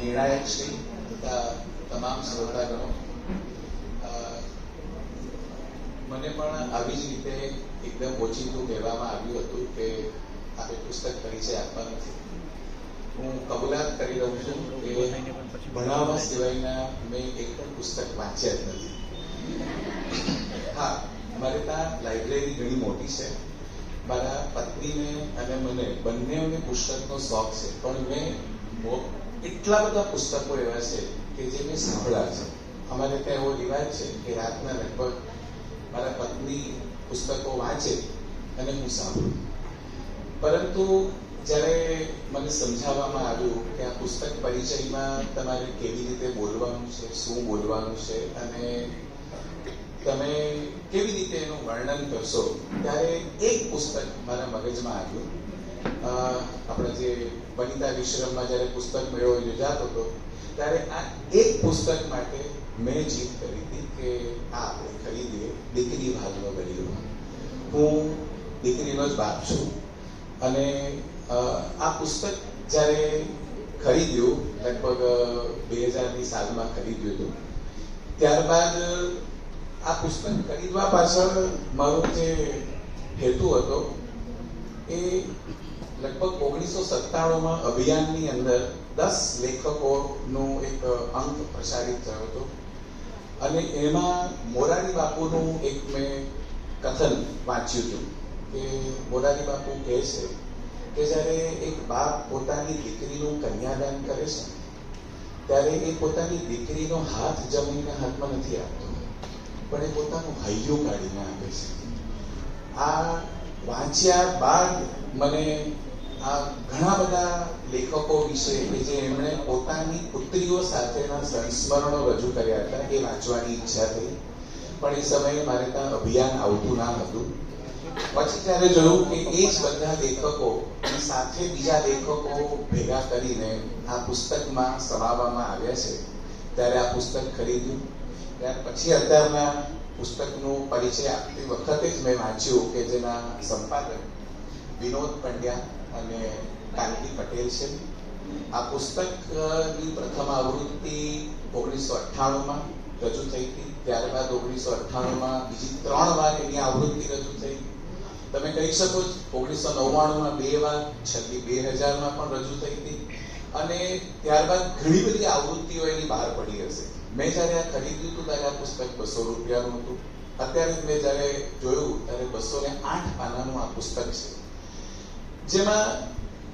નિર્ણાયક શ્રી તથા તમામ શ્રોતાગણો, મને પણ આવી જ રીતે એકદમ ઓચિંતું કહેવામાં આવ્યું હતું કે આપે પુસ્તક પરિચય આપવા નથી. હું કબૂલાત કરી રહ્યો છું કે ભણાવવા સિવાયના મેં એક પણ પુસ્તક વાંચ્યા જ નથી. હા, અમારે ત્યાં લાઇબ્રેરી ઘણી મોટી છે. મારા પત્નીને અને મને બંનેને પુસ્તકનો શોખ છે, પણ મેં એટલા બધા પુસ્તકો એવા છે કે જે મેં સાંભળ્યા છે. અમારે ત્યાં એવો રિવાજ છે કે રાતના લગભગ મારા પત્ની પુસ્તકો વાંચે અને હું સાંભળું. પરંતુ જ્યારે મને સમજાવવામાં આવ્યું કે આ પુસ્તક પરિચયમાં તમારે કેવી રીતે બોલવાનું છે, શું બોલવાનું છે અને તમે કેવી રીતે એનું વર્ણન કરશો, ત્યારે એક પુસ્તક મારા મગજમાં આવ્યું. આપણે જે વનિતા વિશ્રમમાં જ્યારે પુસ્તક મેળો યોજાતો હતો ત્યારે આ એક પુસ્તક માટે મેં જીત કરી હતી કે આ આપણે ખરીદીએ, દીકરી ભાગનો દરિયો. હું દીકરીનો જ બાપ છું અને આ પુસ્તક જ્યારે ખરીદ્યું, લગભગ 2000ની સાલમાં ખરીદ્યું હતું, ત્યારબાદ આ પુસ્તક ખરીદવા પાછળ મારો જે હેતુ હતો એ લગભગ 1997માં અભિયાનની અંદર 10 લેખકોનું એક અંક પ્રસારિત થયો હતો અને એમાં મોરારી બાપુનું એક મેં કથન વાંચ્યું હતું કે મોરારી બાપુ કહે છે કે જ્યારે એક બાપ પોતાની દીકરીનું કન્યાદાન કરે છે ત્યારે એ પોતાની દીકરીનો હાથ જમીનના હાથમાં નથી આપતો, પણ એ પોતાનું હૈયું કાઢીને આપે છે. આ વાંચ્યા બાદ મને આ ઘણા બધા લેખકો વિશે કે જે એમણે પોતાની પુત્રીઓ સાથેના સંસ્મરણો રજૂ કર્યા હતા એ વાંચવાની ઈચ્છા થઈ. પણ એ સમયે મારે ત્યાં અભિયાન આવતું ના હતું. પછી ત્યારે જોયું કે એ જ બધા લેખકો સાથે બીજા લેખકો ભેગા કરીને આ પુસ્તકમાં સમાવવામાં આવ્યા છે. ત્યારે આ પુસ્તક ખરીદ્યું. ત્યાર પછી અત્યારના પુસ્તકનું પરિચય આપતી વખતે જ મેં વાંચ્યું કે જેના સંપાદક વિનોદ પંડ્યા અને કાંતિ પટેલ છે. આ પુસ્તકની પ્રથમ આવૃત્તિ 1998માં રજૂ થઈ હતી. ત્યારબાદ 1998માં બીજી 3 વાર એની આવૃત્તિ રજૂ થઈ. તમે કહી શકો 1999માં 2 વાર, છેલ્લી 2000માં પણ રજૂ થઈ હતી અને ત્યારબાદ ઘણી બધી આવૃત્તિઓ એની બહાર પડી હશે. મેં જ્યારે આ ખરીદ્યું હતું ત્યારે આ પુસ્તક 200 રૂપિયાનું હતું. અત્યારે મેં જ્યારે જોયું ત્યારે 208 પાનાનું આ પુસ્તક છે, જેમાં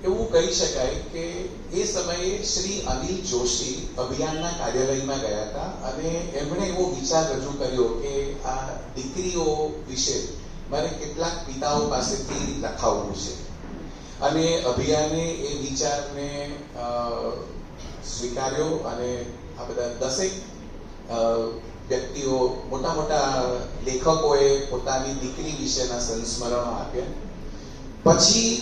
એવું કહી શકાય કે એ સમયે શ્રી અનિલ જોશી અભિયાનના કાર્યાલયમાં ગયા હતા અને એમણે એવો વિચાર રજૂ કર્યો કે આ દીકરીઓ વિશે મારે કેટલાક પિતાઓ પાસેથી લખાવવું છે અને અભિયાને એ વિચારને સ્વીકાર્યો અને આ બધા 10 વ્યક્તિઓ, મોટા મોટા લેખકોએ પોતાની દીકરી વિશેના સંસ્મરણો આપ્યા. પછી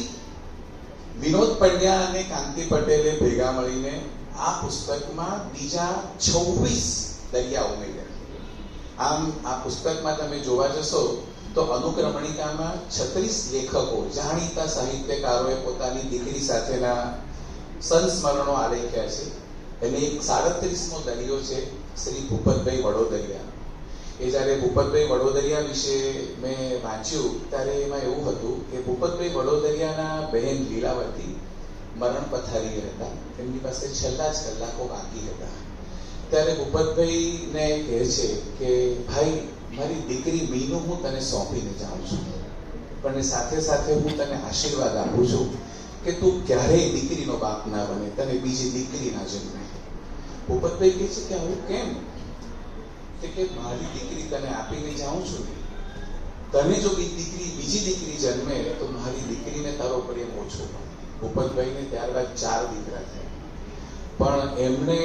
વિનોદ પંડ્યા અને કાંતિ પટેલે ભેગા મળીને આ પુસ્તકમાં બીજા 26 દરિયા ઉમેર્યા. આમ આ પુસ્તકમાં તમે જોવા જશો તો અનુક્રમણિકામાં 36 લેખકો, જાણીતા સાહિત્યકારોએ પોતાની દીકરી સાથેના સંસ્મરણો આલેખ્યા છે. અને એક 37મો દરિયો છે શ્રી ભૂપતભાઈ વડોદરિયા. એ જ્યારે ભૂપતભાઈ વડોદરિયા વિશે મેં વાંચ્યું ત્યારે એમાં એવું હતું કે ભૂપતભાઈ વડોદરિયાના બહેન લીલાવતી મરણ પથારીએ હતા. એમની પાસે છેલ્લા જ કલાકો બાકી હતા. ત્યારે ભૂપતભાઈને કહે છે કે ભાઈ, મારી દીકરી મીનુ હું તને સોંપીને જાઉં છું, પણ સાથે સાથે હું તને આશીર્વાદ આપું છું કે તું ક્યારેય દીકરીનો બાપ ના બને, તને બીજી દીકરી ના જન્મે. ભૂપતભાઈ કહે છે કે આવું કેમ? કે મારી દીકરી તને આપીને જાઉં છું, તને જો બીજી દીકરી જન્મે તો મારી દીકરીને તારો પ્રેમ ઓછો. ભૂપતભાઈને ત્યારબાદ 4 દીકરા થયા, પણ એમણે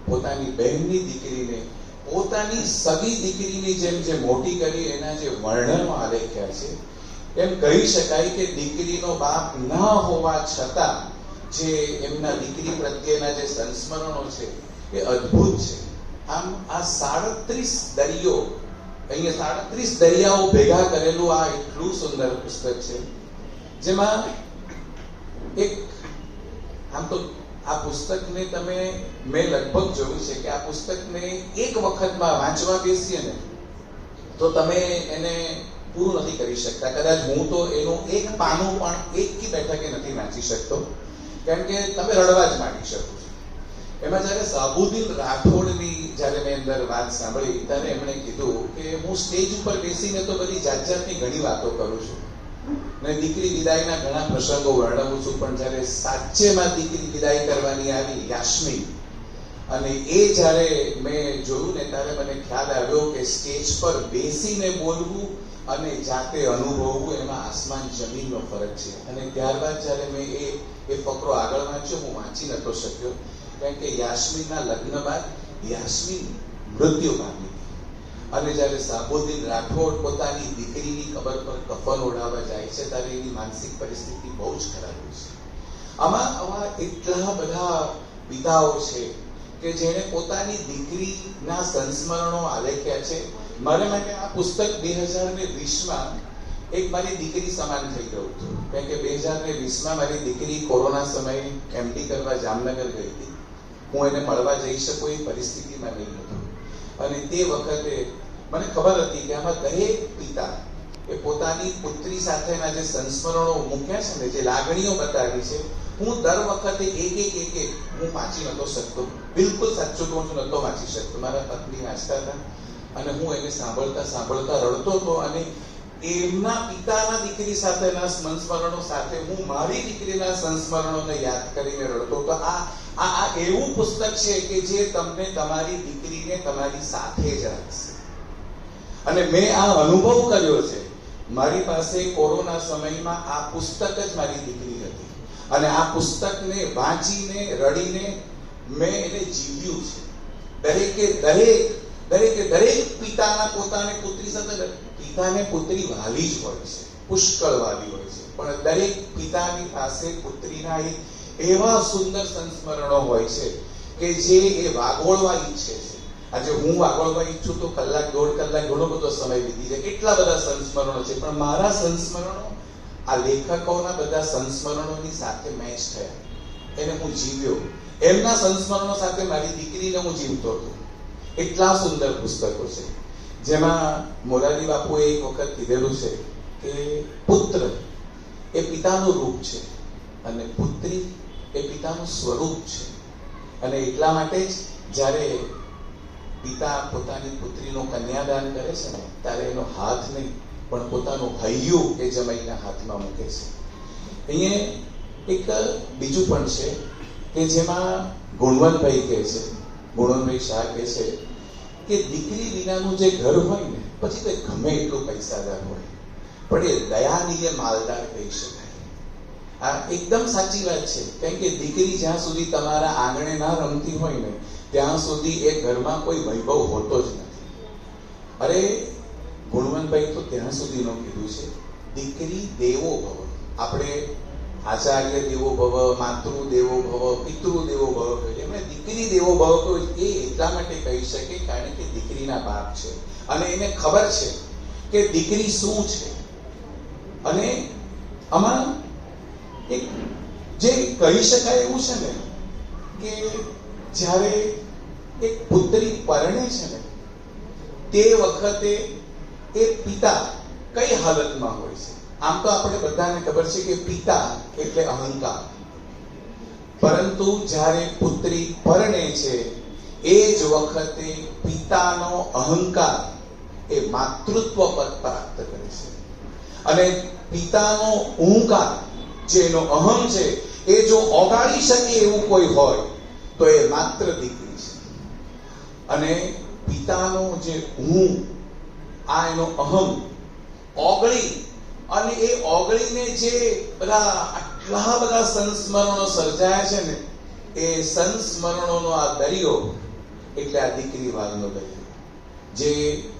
પોતાની બહેનની દીકરીને પોતાની સગી દીકરીની જેમ જે મોટી કરી એના જે વર્ણનો આલેખ્યા છે, એમ કહી શકાય કે દીકરીનો બાપ ન હોવા છતાં જે એમના દીકરી પ્રત્યેના જે સંસ્મરણો છે એ અદ્ભુત છે. આમ આ 37 દરિયો, અહીંયા 37 દરિયાઓ ભેગા કરેલું આ એટલું સુંદર પુસ્તક છે, જેમાં એક આમ તો આ પુસ્તકને મેં લગભગ જોયું છે કે આ પુસ્તકને એક વખતમાં વાંચવા બેસીએ ને તો તમે એને પૂરું નથી કરી શકતા. કદાચ હું તો એનું એક પાનું પણ એકથી બેઠકે નથી વાંચી શકતો, કેમ કે તમે રડવા જ માંડી શકો છો. એમાં જયારે સાબુદ્દીન રાઠોડની જયારે મેં અંદર વાત સાંભળી ત્યારે એમણે કીધું કે હું સ્ટેજ ઉપર બેસીને તો બધી જાત જાતની ઘણી વાતો કરું છું ને દીકરી વિદાયના ઘણા પ્રસંગો વર્ણવું છું, પણ જયારે સાચેમાં દીકરી વિદાય કરવાની આવી યાસ્મીન, અને એ જયારે મેં જોયું ને ત્યારે મને ખ્યાલ આવ્યો કે સ્ટેજ પર બેસીને બોલવું અને જાતે અનુભવવું એમાં આસમાન જમીનનો ફરક છે. અને ત્યારબાદ જયારે મેં એ ફકરો આગળ વાંચ્યો, હું વાંચી નતો શક્યો, કારણ કે યાસ્મીનના લગ્ન બાદ યાસ્મીન મૃત્યુ પામી અને જયારે સાબુદ્દીન રાઠોડ પોતાની દીકરીની કબર પર કફન ઓઢાવવા જાય છે ત્યારે એની માનસિક પરિસ્થિતિ બહુ જ ખરાબ હોય છે. આવા એટલા બધા પિતાઓ છે કે જેણે પોતાની દીકરીના સંસ્મરણો આલેખ્યા છે. મારા માટે આ પુસ્તક 2020માં એક મારી દીકરી સમાન થઈ ગયું હતું, કારણ કે 2020માં મારી દીકરી કોરોના સમયે એમડી કરવા જામનગર ગઈ હતી. હું એને મળવા જઈ શકું એ પરિસ્થિતિમાં નહીં હતો, અને તે વખતે મને ખબર હતી કે આમાં દરેક પિતા એ પોતાની પુત્રી સાથેના જે સંસ્મરણો મૂક્યા છે ને, જે લાગણીઓ બતાવી છે, હું દર વખતે એક હું વાંચી નતો શકતો. બિલકુલ સાચું કહું છું, નતો વાંચી શકતો. મારા પત્ની વાંચતા હતા અને હું એને સાંભળતા રડતો હતો, અને એમના પિતાના દીકરી સાથેના સંસ્મરણો સાથે હું મારી દીકરીના સંસ્મરણોને યાદ કરીને રડતો હતો. આ એવું પુસ્તક છે કે જે તમને તમારી દીકરીને તમારી સાથે જ રાખશે. અને મેં આ અનુભવ કર્યો છે. મારી પાસે કોરોના સમયમાં આ પુસ્તક જ મારી દીકરી હતી, અને આ પુસ્તકને વાંચીને રડીને મેં એને જીવ્યું છે. દરેક પિતાના પોતાને પુત્રી સાથે, પિતાને પુત્રી વાલી જ હોય છે, પુષ્કળ વાલી હોય છે, પણ દરેક પિતાની પાસે પુત્રીના એવા સુંદર સંસ્મરણો હોય છે કે જે એ વાગોળવા ઈચ્છે છે. આજે હું વાગોળવા ઈચ્છું તો કલાક દોઢ કલાક ઘણો બધો સમય વીતી જાય, એટલા બધા સંસ્મરણો છે. પણ મારા સંસ્મરણો આ લેખકોના બધા સંસ્મરણોની સાથે મેચ થયા, એને હું જીવ્યો. એમના સંસ્મરણો સાથે મારી દીકરીને હું જીવતો હતો. એટલા સુંદર પુસ્તકો છે, જેમાં મોરારી બાપુએ એક વખત કીધેલું છે કે પુત્ર એ પિતાનું રૂપ છે અને પુત્રી એ પિતાનું સ્વરૂપ છે. અને એટલા માટે જ જ્યારે પિતા પોતાની પુત્રીનું કન્યાદાન કરે છે ને, ત્યારે એનો હાથ નહીં પણ પોતાનું હૈયું એ જમાઈના હાથમાં મૂકે છે. અહીંયા એક બીજું પણ છે કે જેમાં ગુણવંતભાઈ કહે છે, ગુણવંતભાઈ શાહ કહે છે કે દીકરી વિનાનું જે ઘર હોય ને, પછી તે ગમે એટલું પૈસાદાર હોય પણ એ દયાનીય માલદાર કહી શકાય. આ એકદમ સાચી વાત છે, કારણ કે દીકરી જ્યાં સુધી તમારા આંગણે ના રમતી હોય ને, ત્યાં સુધી એ ઘરમાં કોઈ વૈભવ હોતો જ નથી. અરે ગુણવંતભાઈ તો ત્યાં સુધીનું કીધું છે, દીકરી દેવો ભવ. આપણે આચાર્ય દેવો ભવ, માતૃ દેવો ભવ, પિતૃ દેવો ભવ કહીએ, એમણે દીકરી દેવો ભવ તો એ એટલા માટે કહી શકે કારણ કે દીકરીના બાપ છે અને એને ખબર છે કે દીકરી શું છે. અને આમાં એક જે કહી શકાય એવું છે ને કે જ્યારે એક પુત્રી પરણે છે ને, તે વખતે એ પિતા કઈ હાલતમાં હોય છે. આમ તો આપણે બધાને ખબર છે કે પિતા એટલે અહંકાર, પરંતુ જ્યારે પુત્રી પરણે છે એ જ વખતે પિતાનો અહંકાર એ માતૃત્વ પદ પ્રાપ્ત કરે છે, અને પિતાનો અહંકાર જેનો અહમ છે એ જો ઓગાળી શકે એવું કોઈ હોય તો એ માત્ર દીકરી છે. અને પિતાનો જે હું, આ એનો અહમ ઓગળી, અને એ ઓગળીને જે આટલા બધા સંસ્મરણો સર્જાયા છે ને, એ સંસ્મરણોનો આ દરિયો એટલે આ દીકરી વાલનો દરિયો. જે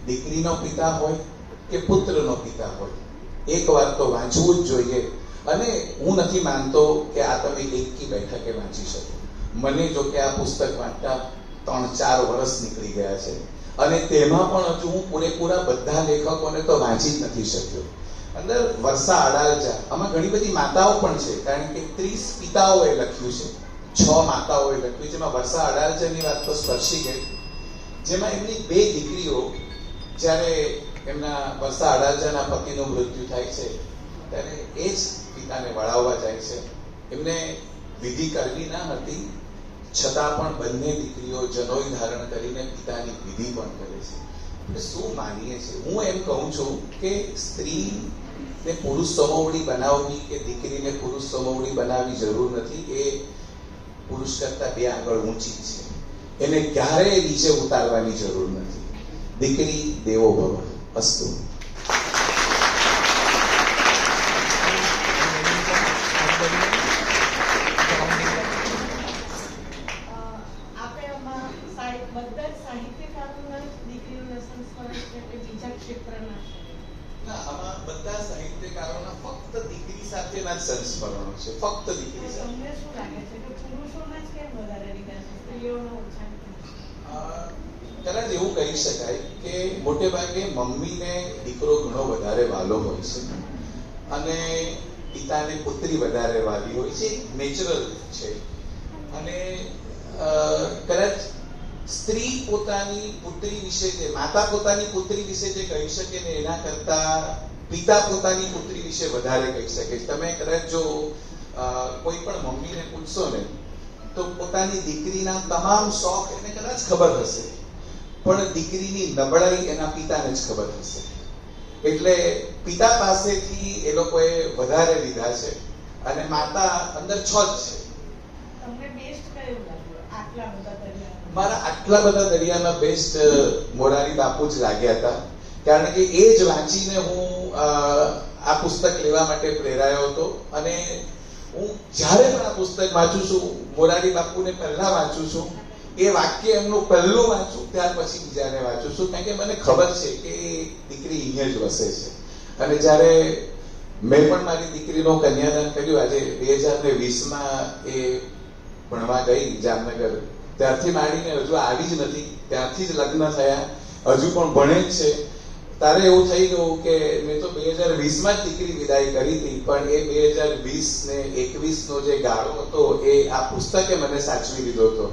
દીકરીનો પિતા હોય કે પુત્રનો પિતા હોય, એક વાર તો વાંચવું જ જોઈએ. અને હું નથી માનતો કે આ તમે એકી બેઠકે વાંચી શકો. મને જો કે આ પુસ્તક વાંચતા 3-4 વર્ષ નીકળી ગયા છે, અને તેમાં પણ હજુ હું પૂરેપૂરા બધા લેખકોને તો વાંચી જ નથી શક્યો. અંદર વર્ષા અડાલજા, આમાં ઘણી બધી માતાઓ પણ છે, કારણ કે 30 પિતાઓએ લખ્યું છે 6 માતાઓએ લખ્યું, જેમાં વર્ષા અડાલજાની વાત તો સ્પર્શી ગઈ, જેમાં એમની 2 દીકરીઓ જ્યારે એમના વર્ષા અડાલજાના પતિનું મૃત્યુ થાય છે ત્યારે એ જ પિતાને વળાવવા જાય છે. એમને વિધિ કરવી ના હતી, છતાં પણ બંને દીકરીઓ જનોઈ ધારણ કરીને પિતાની વિધિ પણ કરે છે. એટલે શું માનીએ છીએ? હું એમ કહું છું કે સ્ત્રીને પુરુષ સમોવડી બનાવવી કે દીકરીને પુરુષ સમોવડી બનાવવી જરૂર નથી. એ પુરુષ કરતા 2 આંગળ ઊંચી છે, એને ક્યારેય નીચે ઉતારવાની જરૂર નથી. દીકરી દેવો ભવ. અસ્તુ. આમાં બધા સાહિત્યકારોના ફક્ત દીકરી સાથેના જ સંસ્મરણો છે, ફક્ત દીકરી સાથે. તમને શું લાગે છે કે પુરુષોના જ કેમ વધારે લીધા છે, સ્ત્રીઓનો ઓછા? કદાચ એવું કહી શકાય કે મોટે ભાગે મમ્મીને દીકરો ઘણો વધારે વાલો હોય છે અને પિતાને પુત્રી વધારે વાલી હોય છે, નેચરલ છે. અને કદાચ સ્ત્રી પોતાની પુત્રી વિશે, જે માતા પોતાની પુત્રી વિશે જે કહી શકે ને એના કરતા પિતા પોતાની પુત્રી વિશે વધારે કહી શકે. તમે કદાચ જો કોઈ પણ મમ્મીને પૂછશો ને તો પોતાની દીકરીના તમામ શોખ એને કદાચ ખબર હશે, પણ દીકરીની નબળાઈ એના પિતાને જ ખબર હશે. એટલે પિતા પાસેથી એ લોકોએ વધારે લીધા છે અને માતા અંદર છ જ છે. તમને બેસ્ટ કયું લાગ્યું આટલા બધા દરિયામાં? મારા આટલા બધા દરિયામાં બેસ્ટ મોરારી બાપુ જ લાગ્યા હતા, કારણ કે એ જ વાંચીને હું આ પુસ્તક લેવા માટે પ્રેરાયો હતો. અને હું જ્યારે પણ આ પુસ્તક વાંચું છું, મોરારી બાપુને પહેલા વાંચું છું, એ વાક્ય એમનું પહેલું વાંચું, ત્યાર પછી બીજાને વાંચું છું, કારણ કે મને ખબર છે કે એ દીકરી અહીંયા જ વસે છે. અને જ્યારે મેં પણ મારી દીકરીનું કન્યાદાન કર્યું, આજે 2020માં એ ભણવા ગઈ જામનગર, ત્યારથી માંડીને હજુ આવી જ નથી, ત્યારથી જ લગ્ન થયા, હજુ પણ ભણે જ છે. તારે એવું થઈ ગયું કે મેં તો 2020માં જ દીકરી વિદાય કરી હતી, પણ એ 2020 ને 21નો જે ગાળો હતો એ આ પુસ્તકે મને સાચવી લીધો હતો,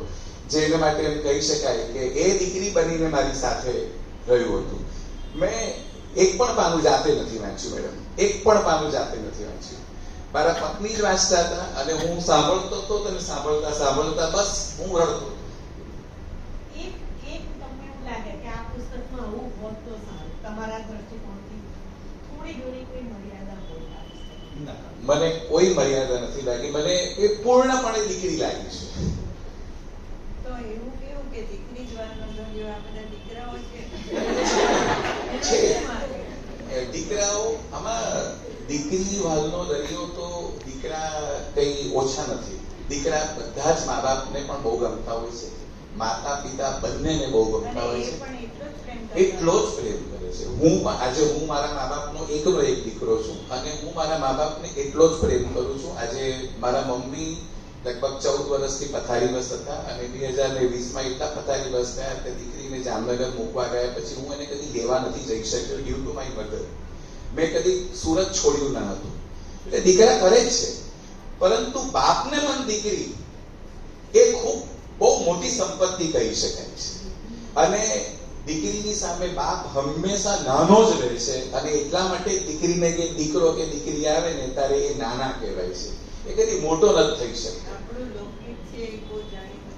જે એના માટે એમ કહી શકાય કે એ દીકરી બનીને મારી સાથે રહ્યું હતું. મેં એક પણ પાનું જાતે નથી વાંચ્યું મેડમ, એક પણ પાનું જાતે નથી વાંચ્યું. મારા પત્ની જ વાંચતા હતા અને હું સાંભળતો હતો, અને સાંભળતા સાંભળતા બસ હું રડતો. એક તમને એવું લાગે કે આ પુસ્તકમાં આવું હોત તો સારું, તમારા દ્રષ્ટિકોણથી થોડી ઘણી કોઈ મર્યાદા હોય? મને કોઈ મર્યાદા નથી લાગી, મને એ પૂર્ણપણે દીકરી લાગી છે. તો એવું કેવું કે દીકરી જ વારનો દરિયો, આ બધા દીકરાઓ છે દીકરાઓ આમાં દીકરી વાલનો દરિયો તો દીકરા કઈ ઓછા નથી. દીકરા બધા જ મા બાપને પણ બહુ ગમતા હોય છે, માતા પિતા બંનેને બહુ ગમતા હોય છે, એટલો જ પ્રેમ કરે છે. હું મારા મા બાપનો એકનો એક દીકરો છું અને હું મારા મા બાપને એટલો જ પ્રેમ કરું છું. આજે મારા મમ્મી લગભગ 14 વર્ષથી પથારીવશ હતા અને 2020માં એટલા પથારીવશ થયા કે દીકરીને જામનગર મૂકવા ગયા પછી હું એને કદી લેવા નથી જઈ શક્યો, ડ્યુ ટુ માય મધર. મેં કદી સુરત છોડ્યું ના હતું. એટલે દીકરા કરે જ છે, પરંતુ બાપને પણ દીકરી એ ખૂબ બહુ મોટી સંપત્તિ કહી શકાય છે. અને દીકરીની સામે બાપ હંમેશા નાનો જ રહે છે અને એટલા માટે દીકરીને કે દીકરો કે દીકરી આવે ને ત્યારે એ નાના કહેવાય છે, એ કદી મોટો નથી થઈ શકતો. આપણું લોકગીત છે એ બહુ જાણીતું